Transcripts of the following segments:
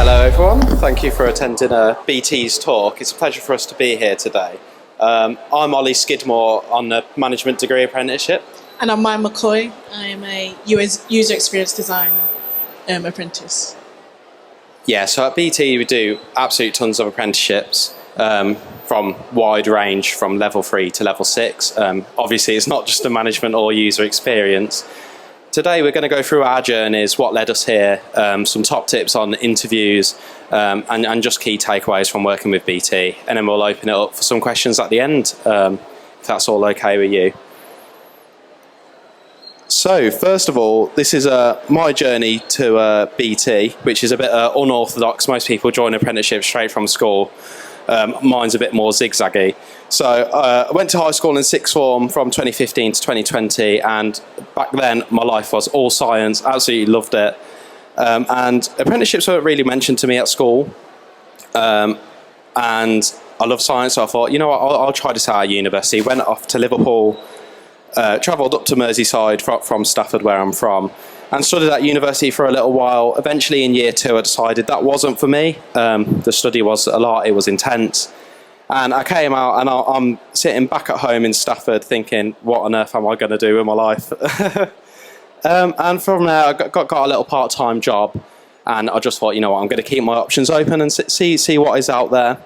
Hello everyone, thank you for attending BT's talk. It's a pleasure for us to be here today. I'm Ollie Skidmore on the Management Degree Apprenticeship. And I'm Maya McCoy. I'm a user experience designer apprentice. Yeah, so at BT we do absolute tons of apprenticeships from wide range from level 3 to level 6. Obviously it's not just the management or user experience. Today we're going to go through our journeys, what led us here, some top tips on interviews and just key takeaways from working with BT, and then we'll open it up for some questions at the end, if that's all okay with you. So first of all, this is my journey to BT, which is a bit unorthodox. Most people join apprenticeship straight from school. Mine's a bit more zigzaggy. So I went to high school in sixth form from 2015 to 2020, and back then my life was all science, absolutely loved it. And apprenticeships weren't really mentioned to me at school. And I love science, so I thought, you know what, I'll try this out at university. Went off to Liverpool, travelled up to Merseyside from Stafford, where I'm from, and studied at university for a little while. Eventually in year 2 I decided that wasn't for me. The study was a lot, it was intense. And I came out and I'm sitting back at home in Stafford thinking, what on earth am I going to do with my life? And from there I got a little part-time job, and I just thought, you know what, I'm going to keep my options open and see what is out there.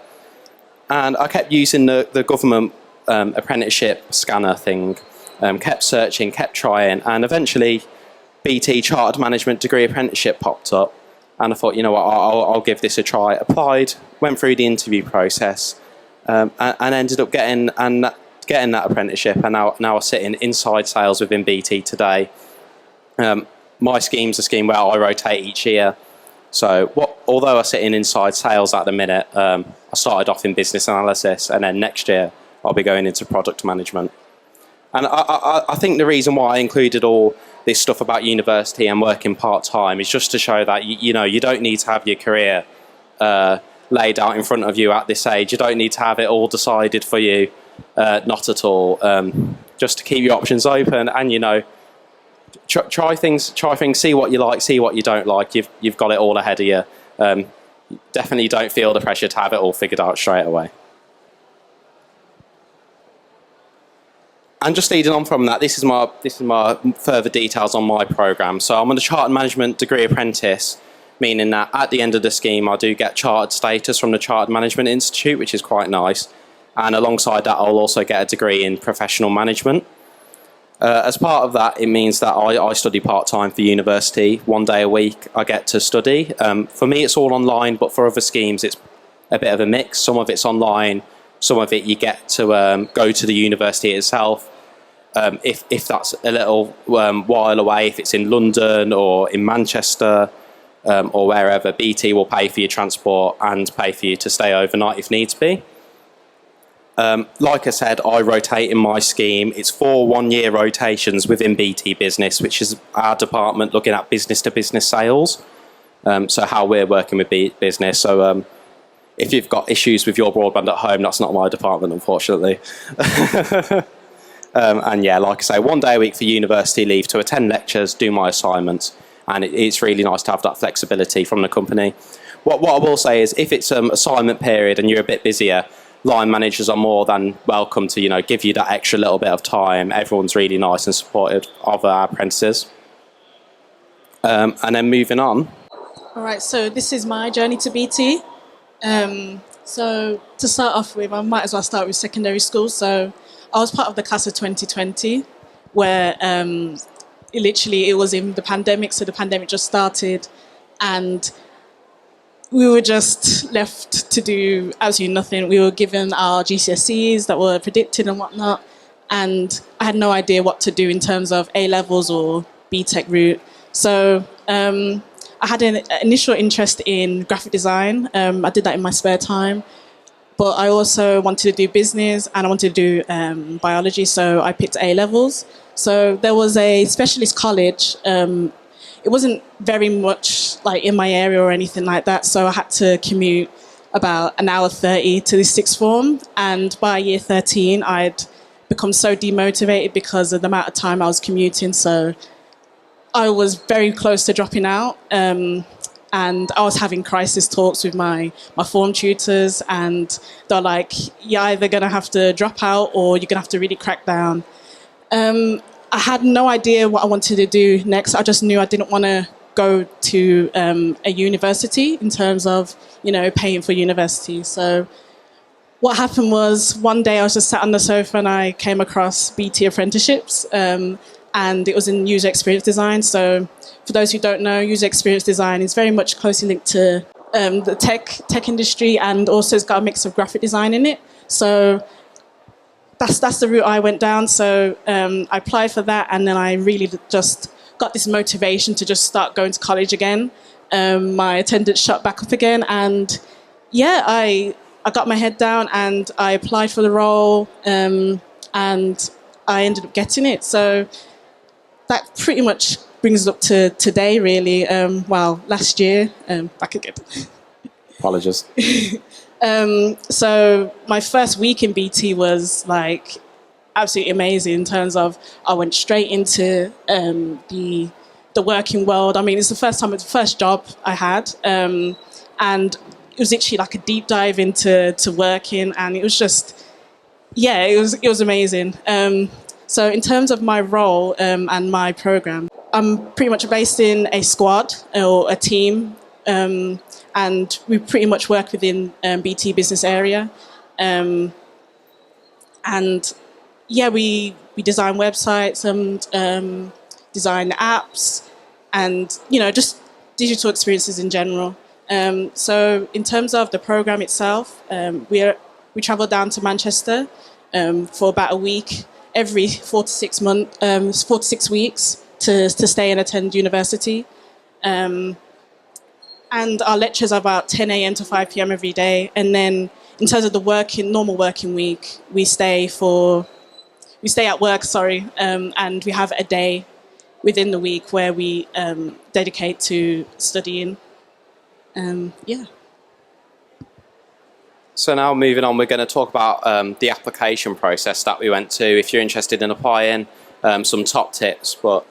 And I kept using the government apprenticeship scanner thing, kept searching, kept trying, and eventually BT Chartered Management Degree Apprenticeship popped up, and I thought, you know what, I'll give this a try. Applied, went through the interview process, and ended up getting that apprenticeship, and now I'm sitting inside sales within BT today. My scheme's a scheme where I rotate each year. So although I sit in inside sales at the minute, I started off in business analysis, and then next year I'll be going into product management. And I think the reason why I included all this stuff about university and working part-time is just to show that you don't need to have your career laid out in front of you at this age. You don't need to have it all decided for you, not at all. Just to keep your options open, and try things, see what you like, see what you don't like. You've got it all ahead of you. Definitely don't feel the pressure to have it all figured out straight away. And just leading on from that, this is my further details on my programme. So I'm on a Chartered Management Degree Apprentice, meaning that at the end of the scheme I do get chartered status from the Chartered Management Institute, which is quite nice. And alongside that I'll also get a degree in professional management. As part of that, it means that I study part-time for university. 1 day a week I get to study. For me it's all online, but for other schemes it's a bit of a mix. Some of it's online, some of it you get to go to the university itself. If that's a little while away, if it's in London or in Manchester or wherever, BT will pay for your transport and pay for you to stay overnight if needs be. Like I said, I rotate in my scheme. It's 4 one-year rotations within BT Business, which is our department looking at business-to-business sales. So how we're working with business. So if you've got issues with your broadband at home, that's not my department, unfortunately. And yeah, like I say, 1 day a week for university leave to attend lectures, do my assignments, and it's really nice to have that flexibility from the company. What I will say is, if it's assignment period and you're a bit busier, line managers are more than welcome to give you that extra little bit of time. Everyone's really nice and supportive of our apprentices. And then moving on. All right, so this is my journey to BT. So to start off with, I might as well start with secondary school. So I was part of the class of 2020, where it was in the pandemic, so the pandemic just started, and we were just left to do absolutely nothing. We were given our GCSEs that were predicted and whatnot, and I had no idea what to do in terms of A-levels or BTEC route. So I had an initial interest in graphic design. I did that in my spare time. But I also wanted to do business and I wanted to do biology, so I picked A-levels. So there was a specialist college. It wasn't very much like in my area or anything like that, so I had to commute about an hour 30 to the sixth form. And by year 13, I'd become so demotivated because of the amount of time I was commuting. So I was very close to dropping out. and I was having crisis talks with my form tutors, and they're like, you're either going to have to drop out or you're going to have to really crack down. I had no idea what I wanted to do next. I just knew I didn't want to go to a university in terms of, paying for university. So what happened was one day I was just sat on the sofa and I came across BT Apprenticeships, and it was in user experience design. So for those who don't know, user experience design is very much closely linked to the tech industry, and also it's got a mix of graphic design in it. So that's the route I went down. So I applied for that, and then I really just got this motivation to just start going to college again. My attendance shot back up again, and I got my head down and I applied for the role, and I ended up getting it. So that pretty much brings us up to today, really. Last year, back again. Apologies. So my first week in BT was like absolutely amazing in terms of I went straight into the working world. I mean, it's the first job I had, and it was literally like a deep dive into working, and it was just, it was amazing. So in terms of my role and my program, I'm pretty much based in a squad or a team, and we pretty much work within BT business area. We design websites and design apps and, just digital experiences in general. So in terms of the program itself, we travel down to Manchester for about a week, every 4 to 6 weeks to stay and attend university. And our lectures are about 10 a.m. to 5 p.m. every day. And then in terms of the normal working week, we stay at work, and we have a day within the week where we dedicate to studying. So now moving on, we're going to talk about the application process that we went to. If you're interested in applying, some top tips, but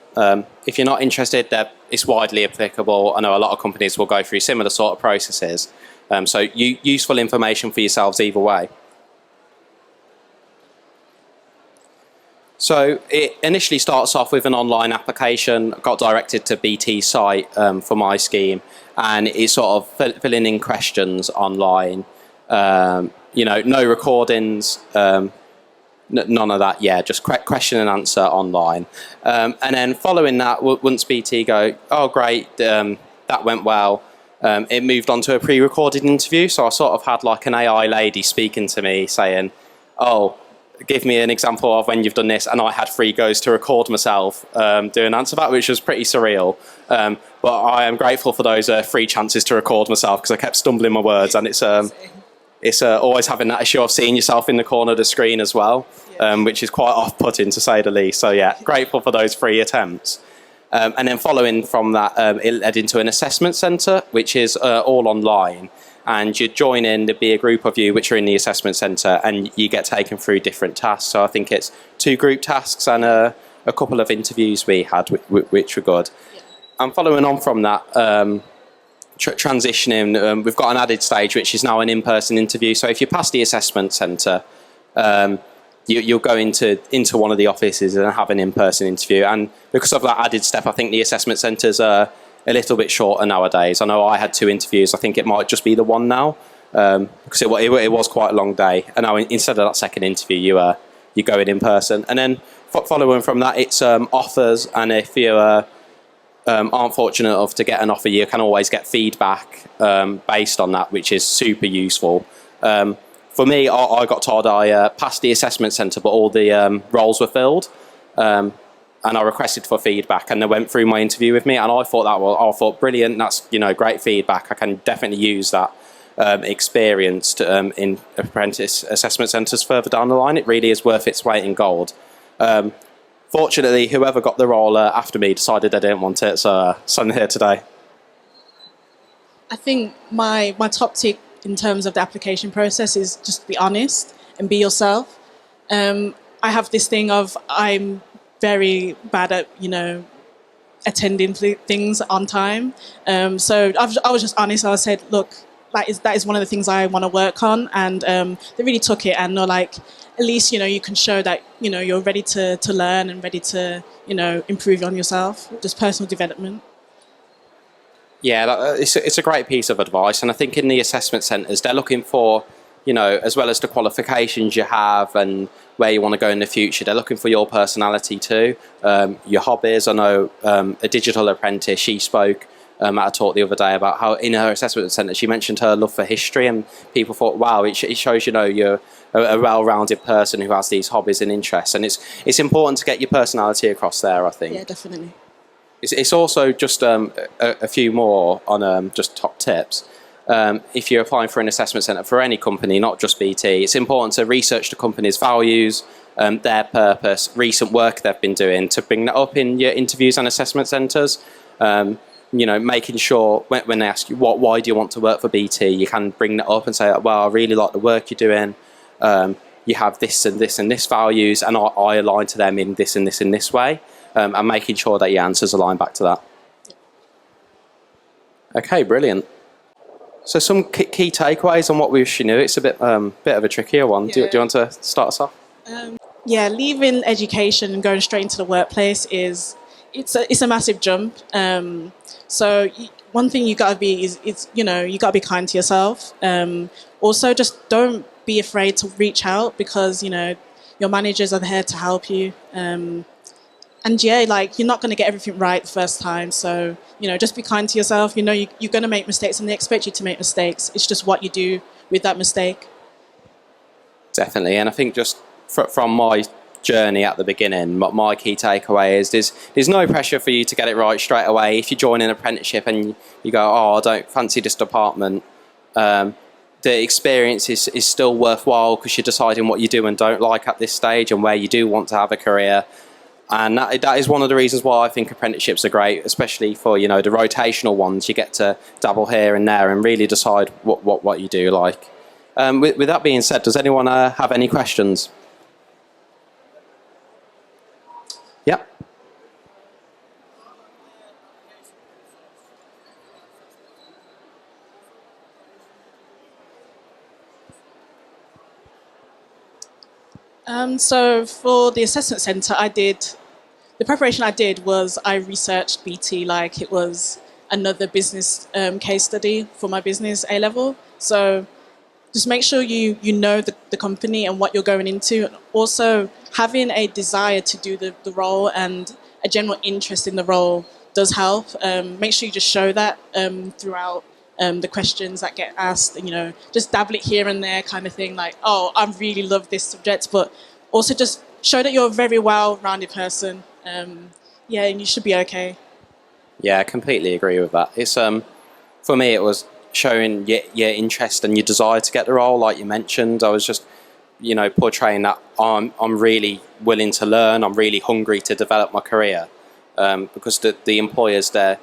if you're not interested, it's widely applicable. I know a lot of companies will go through similar sort of processes. So useful information for yourselves either way. So it initially starts off with an online application. I got directed to BT's site for my scheme, and it's sort of filling in questions online. No recordings, none of that. Just question and answer online. And then following that, once BT go, oh great, that went well, it moved on to a pre-recorded interview. So I sort of had like an AI lady speaking to me saying, oh, give me an example of when you've done this, and I had 3 goes to record myself doing answer that, which was pretty surreal. But I am grateful for those 3 chances to record myself, because I kept stumbling my words, and it's always having that issue of seeing yourself in the corner of the screen as well, which is quite off-putting to say the least. So grateful for those 3 attempts. And then following from that, it led into an assessment centre, which is all online. And you join in, there'd be a group of you which are in the assessment centre, and you get taken through different tasks. So I think it's 2 group tasks and a couple of interviews we had, which were good. Yeah. And following on from that, transitioning, we've got an added stage, which is now an in-person interview. So if you pass the assessment centre, you'll go into one of the offices and have an in-person interview. And because of that added step, I think the assessment centres are a little bit shorter nowadays. I know I had 2 interviews. I think it might just be the one now, because it was quite a long day. And now instead of that second interview, you go in person. And then following from that, it's offers. And if you aren't fortunate enough to get an offer, you can always get feedback based on that, which is super useful. For me, I got told I passed the assessment centre, but all the roles were filled. And I requested for feedback, and they went through my interview with me, and I thought brilliant. That's great feedback. I can definitely use that experience in apprentice assessment centres further down the line. It really is worth its weight in gold. Fortunately, whoever got the role after me decided they didn't want it, so I'm here today. I think my top tip in terms of the application process is just be honest and be yourself. I have this thing of I'm very bad at, attending things on time. So I was just honest. I said, look, that is one of the things I want to work on, and they really took it, and they're like, at least you can show that you're ready to learn and ready to improve on yourself, just personal development. Yeah, it's a great piece of advice, and I think in the assessment centres they're looking for, as well as the qualifications you have and where you want to go in the future, they're looking for your personality too, your hobbies. I know a digital apprentice, she spoke at a talk the other day about how in her assessment centre she mentioned her love for history, and people thought, wow, it shows you're a well-rounded person who has these hobbies and interests, and it's important to get your personality across there, I think. Yeah, definitely. It's also just a few more on just top tips. If you're applying for an assessment centre for any company, not just BT, it's important to research the company's values, their purpose, recent work they've been doing, to bring that up in your interviews and assessment centres. Making sure when they ask you why do you want to work for BT, you can bring that up and say, well, I really like the work you're doing. You have this and this and this values, and I align to them in this and this and this way. And making sure that your answers align back to that. Okay, brilliant. So some key takeaways on what we wish you knew. It's a bit of a trickier one. Yeah. Do you want to start us off? Yeah, leaving education and going straight into the workplace it's a massive jump. So one thing you gotta be is you gotta be kind to yourself. Also, just don't be afraid to reach out, because your managers are there to help you. And yeah, you're not going to get everything right the first time. So, just be kind to yourself. You're going to make mistakes, and they expect you to make mistakes. It's just what you do with that mistake. Definitely. And I think just from my journey at the beginning, my key takeaway is there's no pressure for you to get it right straight away. If you join an apprenticeship and you go, oh, I don't fancy this department, the experience is still worthwhile, because you're deciding what you do and don't like at this stage and where you do want to have a career. And that is one of the reasons why I think apprenticeships are great, especially for the rotational ones. You get to dabble here and there and really decide what you do like. With that being said, does anyone have any questions? Yep. So for the assessment centre, the preparation I did was I researched BT like it was another business case study for my business A-level. So just make sure you know the company and what you're going into. And also, having a desire to do the role and a general interest in the role does help. Make sure you just show that throughout the questions that get asked. Just dabble it here and there, kind of thing. Like, oh, I really love this subject, but also just show that you're a very well-rounded person. And you should be okay. Yeah, I completely agree with that. It's for me, it was showing your interest and your desire to get the role, like you mentioned. I was just, portraying that I'm really willing to learn. I'm really hungry to develop my career, because the employers there,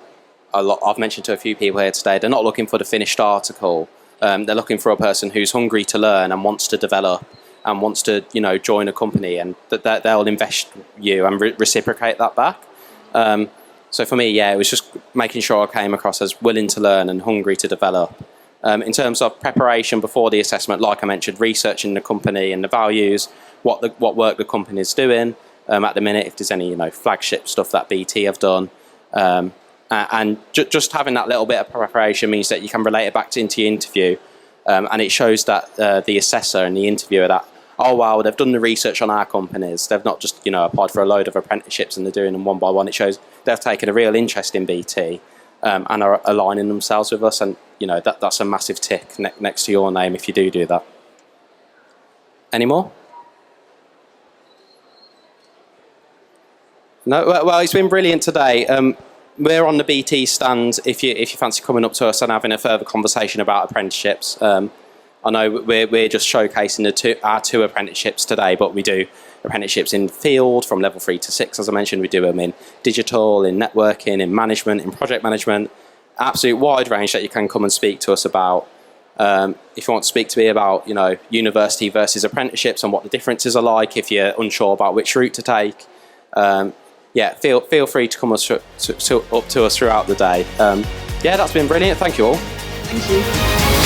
I've mentioned to a few people here today, they're not looking for the finished article. They're looking for a person who's hungry to learn and wants to develop and wants to, join a company, and that they'll invest you and reciprocate that back. So for me, it was just making sure I came across as willing to learn and hungry to develop. In terms of preparation before the assessment, like I mentioned, researching the company and the values, what work the company's doing at the minute, if there's any flagship stuff that BT have done, and just having that little bit of preparation means that you can relate it back into your interview, and it shows that the assessor and the interviewer that, oh wow, they've done the research on our companies. They've not just applied for a load of apprenticeships and they're doing them one by one. It shows they've taken a real interest in BT and are aligning themselves with us. And that's a massive tick next to your name if you do that. Any more? No. Well, it's been brilliant today. We're on the BT stand if you fancy coming up to us and having a further conversation about apprenticeships. I know we're just showcasing our two apprenticeships today, but we do apprenticeships in field from level 3 to 6, as I mentioned. We do them in digital, in networking, in management, in project management. Absolute wide range that you can come and speak to us about. If you want to speak to me about university versus apprenticeships and what the differences are like, if you're unsure about which route to take, yeah, feel free to come up to us throughout the day. Yeah, that's been brilliant. Thank you all. Thank you.